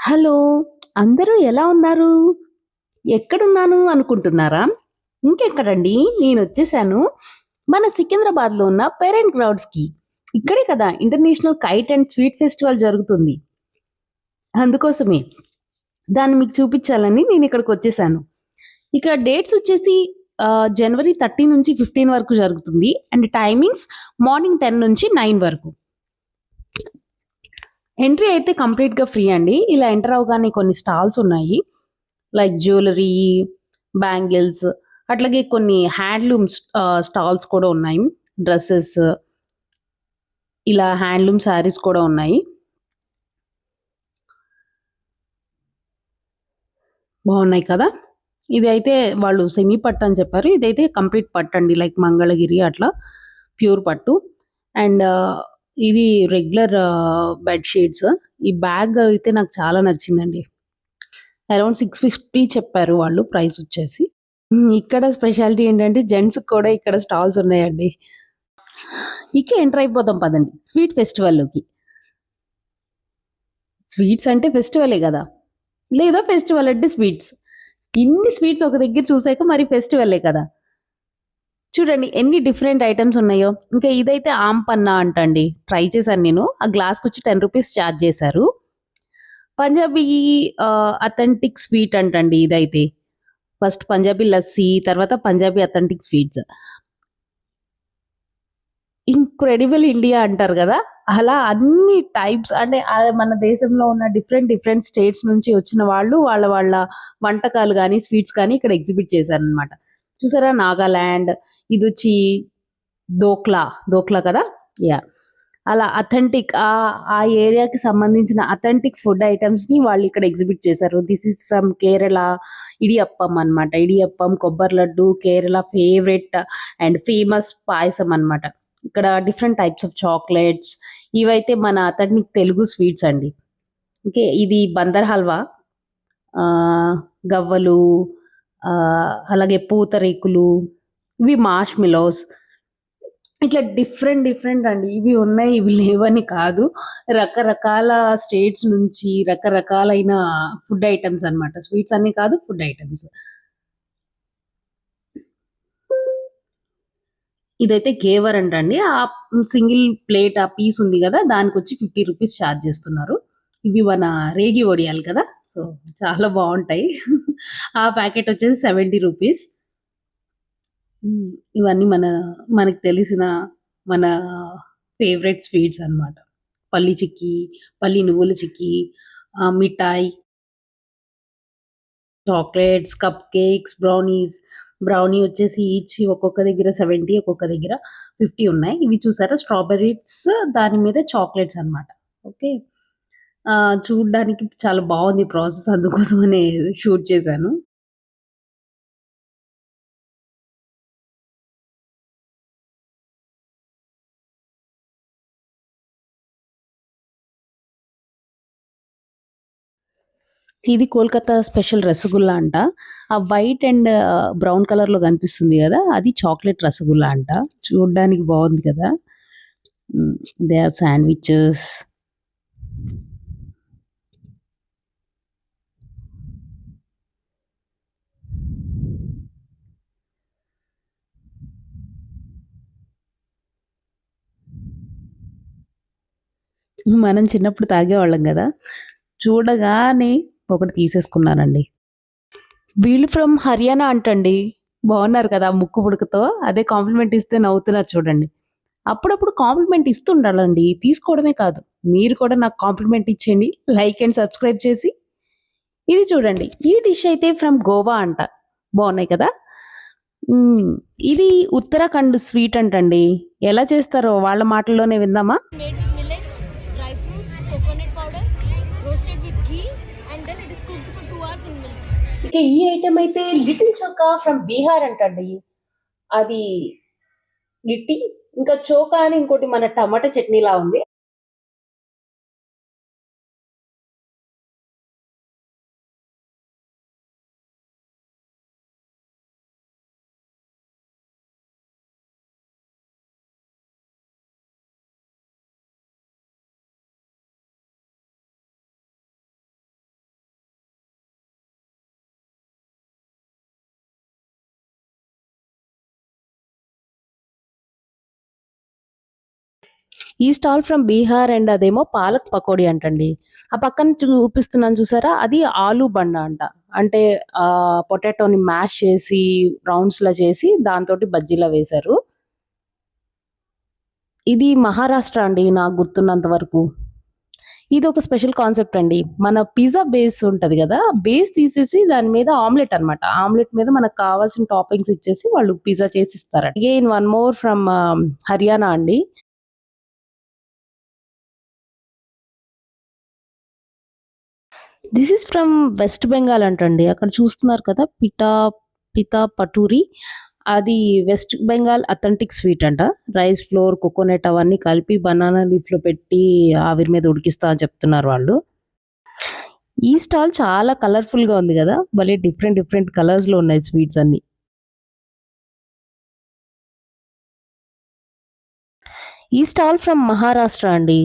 Hello! అందరూ ఎలా ఉన్నారు? ఎక్కడున్నాను అనుకుంటున్నారా? ఇంకెక్కడండి నేనొచ్చేసాను. మన సికింద్రాబాద్‌లో ఉన్న పేరెంట్ గ్రౌండ్స్‌కి. ఇక్కడే కదా international kite and sweet festival జరుగుతుంది. అందుకోసమే. దాన్ని మీకు చూపిచ్చాలని నేనిక్కడికొచ్చేసాను. ఇక డేట్స్ వచ్చేసి జనవరి 30 నుంచి 15 వరకు జరుగుతుంది. అండ్ టైమింగ్స్ మార్నింగ్ 10 నుంచి 9 వరకు. ఎంట్రీ అయితే కంప్లీట్‌గా ఫ్రీ అండి. ఇలా ఎంటర్ అవ్వగానే కొన్ని స్టాల్స్ ఉన్నాయి. లైక్ జ్యువెల్లరీ, బ్యాంగిల్స్ అట్లాగే కొన్ని హ్యాండ్లూమ్స్ స్టాల్స్ కూడా ఉన్నాయి. డ్రెసెస్ ఇలా హ్యాండ్లూమ్ శారీస్ కూడా ఉన్నాయి. బావున్నాయి కదా! ఇదైతే వాళ్ళు సెమీ పట్టు అని చెప్పారు. ఇదైతే కంప్లీట్ పట్టండి. లైక్ మంగళగిరి అట్లా ప్యూర్ పట్టు. అండ్ ఇది రెగ్యులర్ బెడ్ షీట్స్. ఈ బ్యాగ్ అయితే నాకు చాలా నచ్చిందండి. అరౌండ్ 650 చెప్పారు వాళ్ళు ప్రైసొచ్చేసి. ఇక్కడ స్పెషాలిటీ ఏంటంటే జెంట్స్‌కి కూడా ఇక్కడ స్టాల్స్ ఉన్నాయండి. ఇక ఎంటర్ అయిపోదాం పదండి స్వీట్ ఫెస్టివల్‌లోకి. స్వీట్స్ అంటే ఫెస్టివలే గదా! లేదా ఫెస్టివల్ అంటే స్వీట్స్. ఇన్ని స్వీట్స్ ఒక దగ్గర చూసాక మరి ఫెస్టివలే కదా! చూడండి ఎన్ని డిఫరెంట్ ఐటెమ్స్ ఉన్నాయో. ఇంకా ఇదైతే ఆంపన్నా అంటండి. ట్రై చేశాను నేను. ఆ గ్లాస్‌కొచ్చి ₹10 చార్జ్ చేశారు. పంజాబీ అథెంటిక్ స్వీట్ అంటండి ఇదైతే. ఫస్ట్ పంజాబీ లస్సీ, తర్వాత Punjabi authentic sweets. Incredible India అంటారు గదా! అలా అన్ని టైప్స్ అంటే మన దేశంలో ఉన్న డిఫరెంట్, డిఫరెంట్ స్టేట్స్ నుంచి వచ్చిన వాళ్ళు వాళ్ళ, వాళ్ళ వంటకాలు గాని, స్వీట్స్ కానీ ఇక్కడ ఎగ్జిబిట్ చేశారనమాట. చూసారా నాగాలాండ్, ఇదొచ్చి దోక్లా, దోక్లా కదా! యాహ్! అలా అథెంటిక్ ఆ ఏరియాకి సంబంధించిన అథెంటిక్ ఫుడ్ ఐటెమ్స్‌ని వాళ్ళిక్కడ ఎగ్జిబిట్ చేశారు. This is from Kerala idiyappam అనమాట. ఇడియప్పం, కొబ్బరి laddu Kerala favourite and famous payasam అనమాట. ఇక్కడ డిఫరెంట్ టైప్స్ ఆఫ్ చాక్లెట్స్ ఇవైతే మన అథెంటిక్ తెలుగు స్వీట్స్ అండి. ఓకే. ఇది బందర్ హల్వా, గవ్వలు, అలాగే పూతరేకులు, ఇవి మార్ష్ మెలోస్. ఇట్లా డిఫరెంట్, డిఫరెంట్ అండి. ఇవి ఉన్నాయి, ఇవి లేవని కాదు. రకరకాల స్టేట్స్ నుంచి రకరకాలైన ఫుడ్ ఐటెమ్స్ అన్నమాట. స్వీట్స్ అని కాదు, ఫుడ్ ఐటెమ్స్. ఇదైతే గేవర్ అంటండి. సింగిల్ ప్లేట్ ఆ పీస్ ఉంది గదా! దానికొచ్చి ₹50 చార్జ్ చేస్తున్నారు. ఇవి మన రేగి వడియాలు కదా! సో, చాలా బావుంటాయి. ఆ ప్యాకెట్ వచ్చేసి ₹70. హ్మ్. ఇవన్నీ మనకు తెలిసిన మన ఫేవరెట్ స్వీట్స్ అన్నమాట. పల్లి చిక్కీ, పల్లి నువ్వుల చిక్కీ, మిఠాయి, chocolates, cupcakes, brownies. Brownie వచ్చేసి ఈచ్ ఒక్కొక్క దగ్గర 70, ఒక్కొక్క దగ్గర 50 ఉన్నాయి. ఇవి చూసారా స్ట్రాబెర్రీస్ దాని మీద చాక్లేట్స్ అన్నమాట. ఓకే. చూడ్డానికి చాలా బావుంది ప్రాసెస్ అందుకోసమనే షూట్ చేశాను. ఇది కోల్‌కతా స్పెషల్ రసగుల్లా అంట. ఆ వైట్ అండ్ బ్రౌన్ కలర్‌లో కనిపిస్తుంది గదా! అది చాక్లేట్ రసగుల్లా అంట. చూడ్డానికి బావుంది కదా! హ్మ్. They are sandwiches. మనం చిన్నప్పుడు తాగేవాళ్ళం గదా! చూడగానే ఒకటి తీసేసుకున్నానండి. వీళ్ళు ఫ్రమ్ హర్యానా అంటండి. బావున్నారు కదా! ముక్కు పుడకతో. అదే కాంప్లిమెంట్ ఇస్తే నవ్వుతున్నారు చూడండి. అప్పుడప్పుడు కాంప్లిమెంట్ ఇస్తుండాలండి. తీసుకోవడమే కాదు. మీరు కూడా నాకు కాంప్లిమెంట్ ఇచ్చేయండి. లైక్ అండ్ సబ్స్క్రైబ్ చేసి. ఇది చూడండి. ఈ డిష్ అయితే ఫ్రమ్ గోవా అంట. బావున్నాయి కదా! హ్మ్. ఇది ఉత్తరాఖండ్ స్వీట్ అంటండి. ఎలా చేస్తారో వాళ్ళ మాటల్లోనే విందామా? Made with millets, dry fruits, coconut powder, roasted with ghee, and then it is cooked for 2 hours in milk. ఇక ఈ ఐటెమ్ అయితే లిటిల్ చోకా ఫ్రమ్ బీహార్ అంటండి. అది లిట్టి, ఇంకా చోకా అని ఇంకోటి మన టమాటా చట్నీలా ఉంది. ఈ స్టాల్ ఫ్రమ్ బీహార్ అండ్ అదేమో పాలక్ పకోడీ అంటండి. ఆ పక్కన చూపిస్తున్నాను చూసారా? అది ఆలు బండా అంట. అంటే పొటాటోని మ్యాష్ చేసి రౌండ్స్‌లా చేసి దాంతోటి బజ్జీలా వేశారు. ఇది మహారాష్ట్ర అండి నాకు గుర్తున్నంత వరకు. ఇదొక స్పెషల్ కాన్సెప్ట్ అండి. మన పిజ్జా బేస్ ఉంటది గదా! బేస్ తీసేసి దాని మీద ఆమ్లెట్ అన్నమాట. ఆమ్లెట్ మీద మనకు కావాల్సిన టాపింగ్స్ ఇచ్చేసి వాళ్ళు పిజ్జా చేసిస్తారట. Again one more from Haryana అండి. This is from West Bengal అంటండి. అక్కడ చూస్తున్నారు కదా! పితా పటూరి. అది వెస్ట్ బెంగాల్ అథెంటిక్ స్వీట్ అంట. రైస్ ఫ్లోర్, కోకోనట్ అవన్నీ కలిపి బనానా లీఫ్‌లో పెట్టి ఆవిరి మీద ఉడికిస్తా అని చెప్తున్నారు వాళ్ళు. ఈ స్టాల్ చాలా కలర్‌ఫుల్‌గా ఉంది గదా! భలే డిఫరెంట్ డిఫరెంట్ కలర్స్‌లో ఉన్నాయి స్వీట్స్ అన్నీ. ఈ స్టాల్ ఫ్రమ్ మహారాష్ట్ర అండి.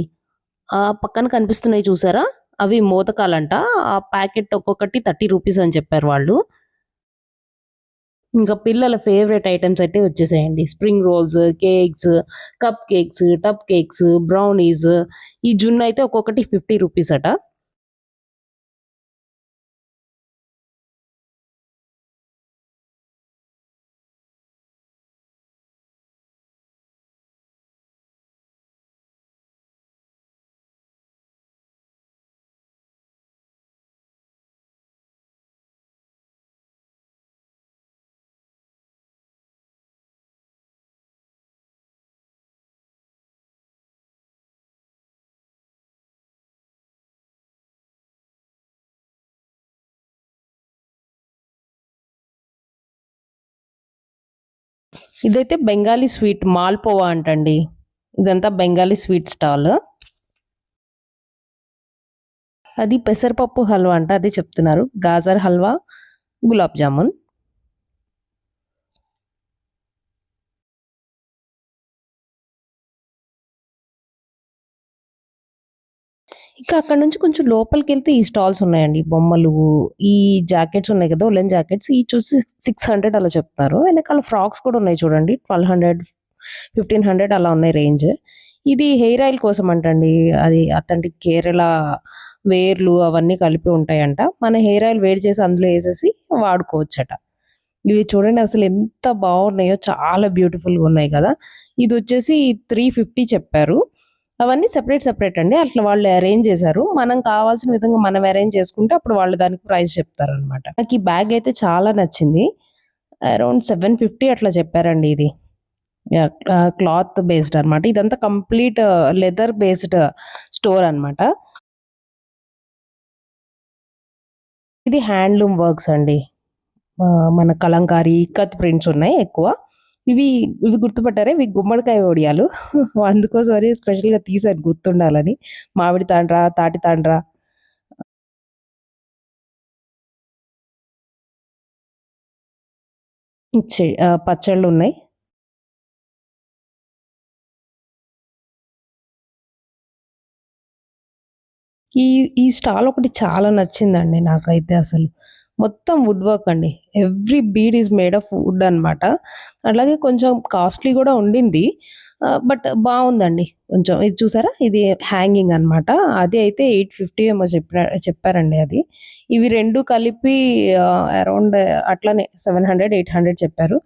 పక్కన కనిపిస్తున్నాయి చూసారా? అవి మోదకాలంట. ఆ ప్యాకెట్ ఒక్కొక్కటి 30 రూపీస్ అని చెప్పారు వాళ్ళు. ఇంకా పిల్లల ఫేవరెట్ ఐటెమ్స్ అయితే వచ్చేసాయండి. Spring rolls, cakes, cupcakes, cupcakes, brownies. ఈ జున్ను అయితే ఒక్కొక్కటి 50 రూపీస్ అట. ఇదైతే బెంగాలీ స్వీట్ మాల్‌పోవా అంటండి. ఇదంతా బెంగాలీ స్వీట్ స్టాల్. అది పెసరపప్పు హల్వా అంట. అదే చెప్తున్నారు. గాజర్ హల్వా, గులాబ్ జామున్. ఇంకా అక్కడి నుంచి కొంచెం లోపలికెళ్తే ఈ స్టాల్స్ ఉన్నాయండి. బొమ్మలు, ఈ జాకెట్స్ ఉన్నాయి కదా! ఉలెన్ జాకెట్స్ ఈచ్ వచ్చి 600 అలా చెప్తారు. వెనకాల ఫ్రాక్స్ కూడా ఉన్నాయి చూడండి. 1200, 1500 అలా ఉన్నాయి రేంజ్. ఇది హెయిర్ ఆయిల్ కోసం అంటండి. అది అథెంటిక్ కేరళ వేర్లు అవన్నీ కలిపి ఉంటాయంట. మన హెయిర్ ఆయిల్ వేడి చేసి అందులో ఏసేసి వాడుకోవచ్చట. ఇవి చూడండి అసలు ఎంత బాగున్నాయో, చాలా బ్యూటిఫుల్‌గా ఉన్నాయి కదా! ఇదొచ్చేసి 350 చెప్పారు. అవన్నీ సెపరేట్ సెపరేట్ అండి. అట్లా వాళ్ళు అరేంజ్ చేశారు. మనం కావాల్సిన విధంగా మనం అరేంజ్ చేసుకుంటే అప్పుడు వాళ్ళు దానికి ప్రైస్ చెప్తారనమాట. నాకు ఈ బ్యాగ్ అయితే చాలా నచ్చింది. అరౌండ్ 750 అట్లా చెప్పారండి ఇది. యాహ్! క్లాత్ బేస్డ్ అనమాట. ఇదంతా కంప్లీట్ లెదర్ బేస్డ్ స్టోర్ అనమాట. ఇది హ్యాండ్లూమ్ వర్క్స్ అండి. మన కలంకారీ, ఇక్కత్ ప్రింట్స్ ఉన్నాయి ఎక్కువ. ఇవి ఇవి గుర్తుపట్టారా? ఇవి గుమ్మడికాయ ఒడియాలు. అందుకోసమని స్పెషల్‌గా తీశాను గుర్తుండాలని. మామిడి తాండ్ర, తాటి తాండ్ర. పచ్చళ్ళున్నాయి. ఈ ఈ స్టాల్ ఒకటి చాలా నచ్చిందండి నాకైతే అసలు. మొత్తం వుడ్ వర్క్ అండి. Every bead is made of would అనమాట. అలాగే కొంచెం కాస్ట్‌లీ గూడా ఉండింది. బట్ బావుందండి. కొంచెం ఇది చూసారా? ఇది హ్యాంగింగ్ అనమాట. అది అయితే 850 ఏమో చెప్పారండి అది. ఇవి 2 కలిపి అరౌండ్ అట్లనే 700, 800 చెప్పారు.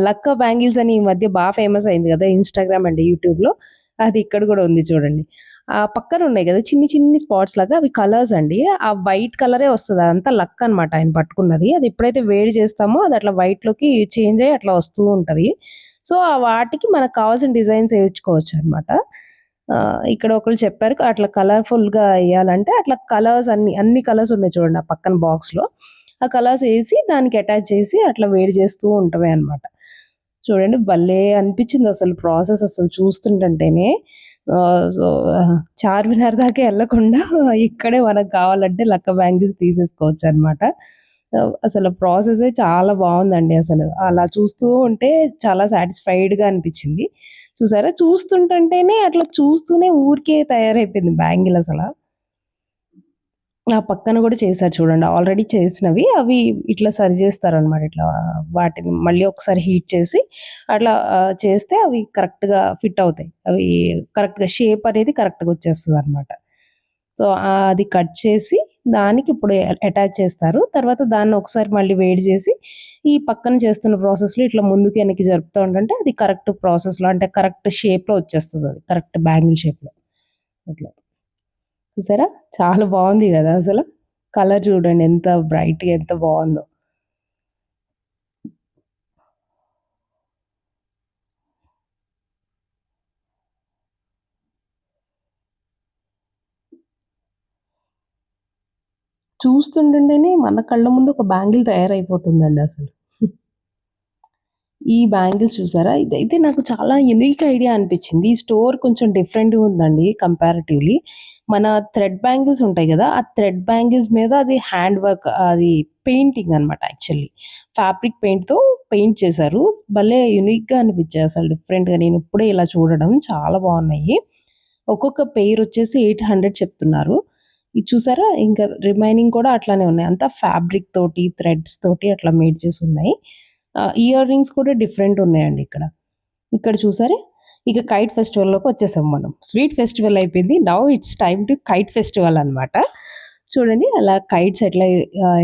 లక్క బ్యాంగిల్స్ అని ఈ మధ్య ఫేమస్ అయింది గదా! ఇన్‌స్టాగ్రామ్ అండ్ యూట్యూబ్‌లో. అది ఇక్కడ గూడా ఉంది చూడండి. ఆ పక్కన ఉన్నాయి గదా! చిన్ని చిన్ని స్పాట్స్ లాగా అవి కలర్స్ అండి. ఆ వైట్ కలరే వస్తది. అదంతా లక్ అనమాట ఆయన పట్టుకున్నది. అది ఎప్పుడైతే వేడి చేస్తామో అది అట్లా వైట్‌లోకి చేంజ్ అయ్యి అట్లా వస్తూ ఉంటది. సో, ఆ వాటికి మనకు కావాల్సిన డిజైన్స్ ఏయించుకోవచ్చనమాట. ఇక్కడ ఒకళ్ళు చెప్పారు అట్లా కలర్‌ఫుల్‌గా ఎయ్యాలంటే అట్లా కలర్స్ అన్ని కలర్స్ ఉన్నాయి చూడండి ఆ పక్కన బాక్స్‌లో. ఆ కలర్స్ ఏసి దానికి అటాచ్ చేసి అట్లా వేడి చేస్తూ ఉంటమే అనమాట. చూడండి భలే అనిపించిందసలు ప్రాసెస్ అసలు చూస్తుంటంటేనే. సో, చార్మినార్ దాకా ఎళ్ళకుండా ఇక్కడే మనకు కావాలంటే లక్క బ్యాంగిల్స్ తీసేసుకోవచ్చనమాట. అసలు ప్రాసెసే చాలా బావుందండి అసలు. అలా చూస్తూ ఉంటే చాలా సాటిస్ఫైడ్‌గా అనిపించింది. చూసారా? చూస్తుంటంటేనే అట్లా చూస్తూనే ఊరికే తయారైపోయింది బ్యాంగిల్ అసల. ఆ పక్కన కూడా చేశారు చూడండి. ఆల్రెడీ చేసినవి అవి ఇట్లా సరి చేస్తారనమాట. ఇట్లా వాటిని మళ్ళీ ఒకసారి హీట్ చేసి అట్లా చేస్తే అవి కరెక్ట్‌గా ఫిట్ అవుతాయి. అవి కరెక్ట్‌గా షేప్ అనేది కరెక్ట్‌గా వచ్చేస్తదనమాట. సో, అది కట్ చేసి దానికి ఇప్పుడు అటాచ్ చేస్తారు. తర్వాత దాన్ని ఒకసారి మళ్ళీ వేడి చేసి ఈ పక్కన చేస్తున్న ప్రాసెస్‌లో ఇట్లా ముందుకి వెనక్కి జరుపుతూ ఉండంటే అది కరెక్ట్ ప్రాసెస్‌లో అంటే కరెక్ట్ షేప్‌లో వచ్చేస్తదది. కరెక్ట్ బ్యాంగిల్ షేప్‌లో. అట్లా. చూసారా? చాలా బావుంది గదా! అసలు. కలర్ చూడండి ఎంత బ్రైట్‌గా ఎంత బావుందో. చూస్తుంటుంటేనే మన కళ్ళ ముందు ఒక బ్యాంగిల్ తయారైపోతుందండి అసలు. ఈ బ్యాంగిల్స్ చూసారా? ఇదైతే నాకు చాలా యూనిక్ ఐడియా అనిపిచ్చింది. ఈ స్టోర్ కొంచెం డిఫరెంట్‌గా ఉందండి కంపారిటివ్‌లీ. మన థ్రెడ్ బ్యాంగిల్స్ ఉంటాయి గదా! ఆ థ్రెడ్ బ్యాంగిల్స్ మీద అది హ్యాండ్ వర్క్ అది పెయింటింగ్ అనమాట యాక్చువల్లీ. ఫ్యాబ్రిక్ పెయింట్‌తో పెయింట్ చేశారు. భలే యూనిక్‌గా అనిపిచ్చాయి అసలు డిఫరెంట్‌గా. నేను ఇప్పుడే ఇలా చూడడం చాలా బావున్నాయి. ఒక్కొక్క పెయిర్ వచ్చేసి 800 చెప్తున్నారు. ఇది చూసారా? ఇంకా రిమైనింగ్ కూడా అట్లానే ఉన్నాయి. అంతా ఫ్యాబ్రిక్ తోటి, థ్రెడ్స్ తోటి అట్లా మేడ్ చేసున్నాయి. ఇయర్ రింగ్స్ కూడా డిఫరెంట్ ఉన్నాయండి ఇక్కడ. ఇక్కడ చూసారా? ఇక కైట్ ఫెస్టివల్‌లోకి వచ్చేసాం మనం. స్వీట్ ఫెస్టివల్ అయిపోయింది. Now it's time to kite festival అనమాట. చూడండి అలా కైట్స్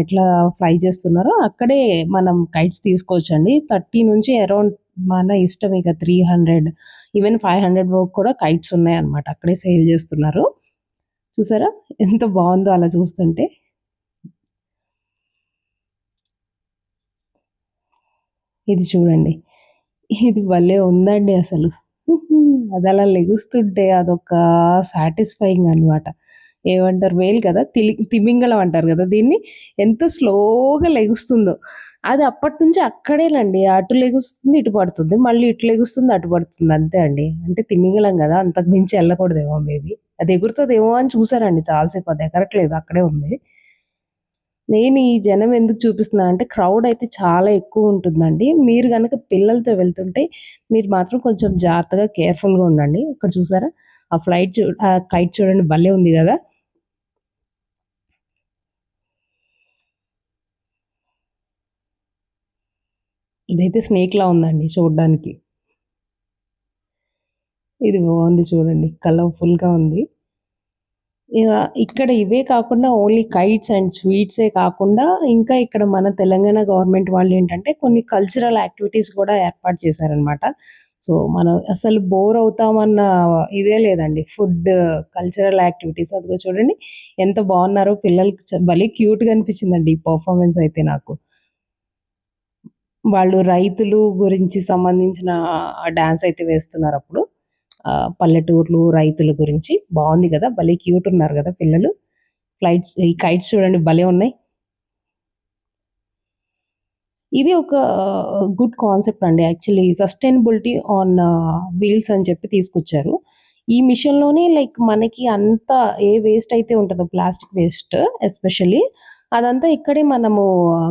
ఎట్లా ఫ్లై చేస్తున్నారో అక్కడే మనం కైట్స్ తీసుకోవచ్చండి. 30 నుంచి అరౌండ్ మన ఇష్టం ఇక 300 ఈవెన్ 500 వరకు కూడా కైట్స్ ఉన్నాయన్నమాట. అక్కడే సేల్ చేస్తున్నారు. చూసారా? ఎంత బావుందో అలా చూస్తుంటే. ఇది చూడండి. ఇది భలే ఉందండి అసలు. అదలా లెగుస్తుంటే అదొక సాటిస్ఫైయింగ్ అనమాట. ఏమంటారు వేలు కదా! తిమింగలం అంటారు గదా! దీన్ని. ఎంత స్లోగా లెగుస్తుందో. అది అప్పటినుంచి అక్కడేనండి. అటు లెగుస్తుంది, ఇటు పడుతుంది. మళ్ళీ ఇటు లెగుస్తుంది, అటు పడుతుంది. అంతే అండి. అంటే తిమింగలం గదా! అంతకు మించి ఎళ్ళకూడదేమో మేబీ. అది ఎగురుతదేమో అని చూసానండి చాలా సేపు. అది ఎగరట్లేదు. అక్కడే ఉంది. నేను ఈ జనం ఎందుకు చూపిస్తున్నానంటే క్రౌడ్ అయితే చాలా ఎక్కువుంటుందండి. మీరు గనక పిల్లలతో వెళ్తుంటే మీరు మాత్రం కొంచెం జాగ్రత్తగా కేర్‌ఫుల్‌గా ఉండండి. ఇక్కడ చూసారా? ఆ కైట్ చూడండి భలే ఉంది గదా! ఇదైతే స్నేక్‌లా ఉందండి చూడ్డానికి. ఇది బావుంది చూడండి. కలర్‌ఫుల్‌గా ఉంది. ఇగ ఇక్కడ ఇవే కాకుండా ఓన్లీ కైట్స్ అండ్ స్వీట్సే కాకుండా ఇంకా ఇక్కడ మన తెలంగాణ గవర్నమెంట్ వాళ్ళేంటంటే కొన్ని కల్చరల్ యాక్టివిటీస్ కూడా ఏర్పాటు చేశారనమాట. సో, మనం అసలు బోర్ అవుతామన్న ఇదే లేదండి. కల్చరల్ యాక్టివిటీస్ అదిగో చూడండి ఎంత బావున్నారో పిల్లలకి భలే క్యూట్‌గా అనిపించిందండి ఈ పెర్ఫార్మన్స్ అయితే నాకు. వాళ్ళు రైతులు గురించి సంబంధించిన డాన్స్ అయితే వేస్తున్నారప్పుడు. పల్లెటూర్లు, రైతుల గురించి. బావుంది గదా! భలే క్యూట్ ఉన్నారు గదా పిల్లలు. ఈ కైట్స్ చూడండి భలే ఉన్నాయి. ఇది ఒక గుడ్ కాన్సెప్ట్ అండి. యాక్చువల్లీ సస్టైనబిలిటీ ఆన్ వీల్స్ అని చెప్పి తీసుకొచ్చారు. ఈ మిషన్‌లోనే లైక్ మనకి అంతా ఏ వేస్ట్ అయితే ఉంటదో ప్లాస్టిక్ వేస్ట్ ఎస్పెషల్లీ అదంతా ఇక్కడే మనము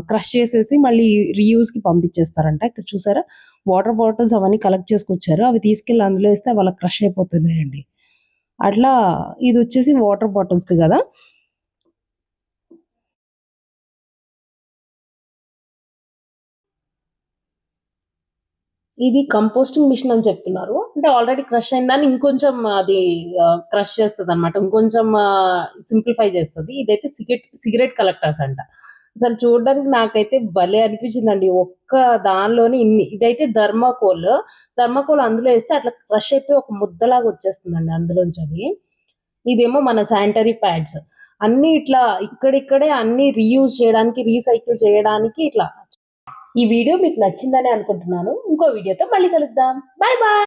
క్రష్ చేసేసి మళ్ళీ రీయూజ్‌కి పంపించేస్తారంట. ఇక్కడ చూసారా? వాటర్ బాటిల్స్ అవన్నీ కలెక్ట్ చేసుకొచ్చారు. అవి తీసుకెళ్ళి అందులో ఏస్తే అవి అలా క్రష్ అయిపోతున్నాయండి. అట్లా ఇదొచ్చేసి వాటర్ బాటిల్స్‌ది గదా! ఇది కంపోస్టింగ్ మిషన్ అని చెప్తున్నారు. అంటే ఆల్రెడీ క్రష్ అయిన దాన్ని ఇంకొంచెం అది క్రష్ చేస్తదనమాట. ఇంకొంచెం సింప్లిఫై చేస్తది. ఇదైతే సిగరెట్ కలెక్టర్స్ అంట. అసలు చూడడానికి నాకైతే భలే అనిపించిందండి. ఒక్క దానిలోనే ఇన్ని. ఇదైతే థర్మాకోల్. థర్మాకోల్ అందులో ఏస్తే అట్లా క్రష్ అయిపోయి ఒక ముద్దలాగా వచ్చేస్తుందండి అందులోంచది. ఇదేమో మన శానిటరీ ప్యాడ్స్. అన్నీ ఇట్లా ఇక్కడిక్కడే అన్నీ రీయూజ్ చేయడానికి, రీసైకిల్ చేయడానికి ఇట్లా ఈ వీడియో మీకు నచ్చిందనే అనుకుంటున్నాను. ఇంకో వీడియోతో మళ్ళీ కలుద్దాం. Bye bye.